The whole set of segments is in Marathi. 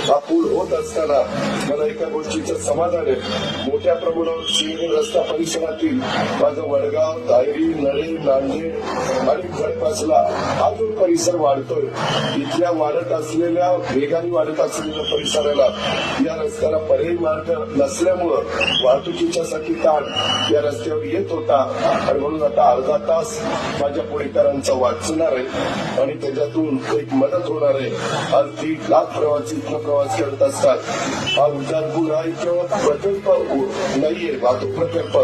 हा पूल होत असताना मला एका गोष्टीचं समाधान आहे. मोठ्या प्रमाणावर सिंहगड रस्ता परिसरातील माझं वडगाव, दायरी, नळे, नांदेड आणि खडपासला हा जो परिसर वाढतोय, इथल्या वाढत असलेल्या वेगाने वाढत असलेल्या परिसराला या रस्त्याला पर्यायी मार्ग नसल्यामुळं वाहतुकीच्यासाठी ताण या रस्त्यावर येत होता आणि म्हणून आता अर्धा तास माझ्या पुणेकरांचा वाचणार आहे आणि त्याच्यातून एक मदत होणार आहे. आज 1.5 लाख प्रवासी इथनं प्रवास करत असतात. हा उड्डाणपूल हा केवळ प्रकल्प नाहीये, वाहतूक प्रकल्प,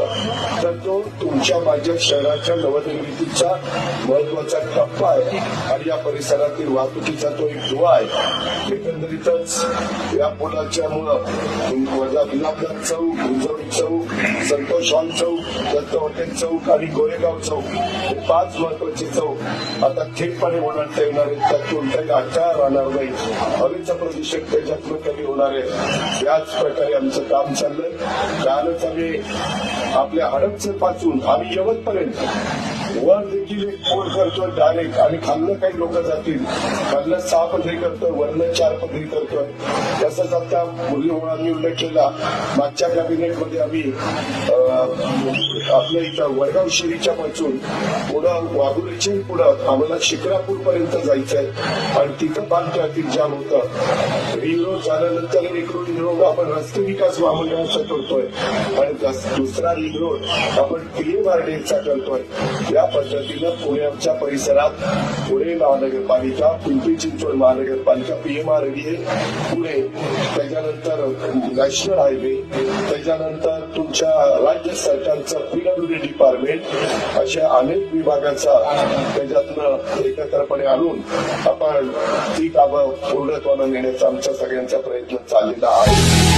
तर तो तुमच्या माझ्या शहराच्या नवनिर्मितीचा महत्वाचा टप्पा आहे आणि या परिसरातील वाहतुकीचा तो एक दुवा आहे. एकंदरीतच या पुलाच्या मुळे गुलाबदार चौक, गुंजवडी चौक, संतोष हॉल चौक, दत्त हॉटेल चौक आणि गोरेगाव चौक हे 5 महत्वाचे चौक आता थेटपणे ओलांडता येणार आहेत. त्यात कोणताही अडथळा राहणार नाही. हवेचं प्रदूषण त्याच्यातून कमी होणार आहे. याच प्रकारे आमचं काम चाललंय. कालच आम्ही आपल्या हडपसरपासून आम्ही यवतपर्यंत वर देखील एक फोड करतोय डायरेक्ट आणि खाल्लं काही लोक जातील. खाल्लं 6 पदरी करतोय, वरनं 4 पदरी करतोय. तसंच आता मुरलीधरांनी उल्लेख केला, मागच्या कॅबिनेटमध्ये आम्ही आपल्या इथं वडगाव शिरीच्या पासून पुढं वाघुरीच्या पुढं आम्हाला शिक्रापूर पर्यंत जायचंय आणि तिथं बांध ट्रॅफिक जाम होतं. रिंग रोड झाल्यानंतर एक रिंग रोड आपण रस्ते विकास महामंडळाचा करतोय आणि दुसरा रिंग रोड आपण PMRDA करतोय. या पद्धतीनं पुण्याच्या परिसरात पुणे महानगरपालिका, पिंपरी चिंचवड महानगरपालिका, PMRDA पुणे, त्याच्यानंतर नॅशनल हायवे, त्याच्यानंतर तुमच्या राज्य सरकारचं PWD डिपार्टमेंट, अशा अनेक विभागाचा त्याच्यातनं एकत्रपणे आणून आपण ती कामं पूर्णत्वाला नेण्याचा आमचा सगळ्यांचा प्रयत्न चाललेला आहे.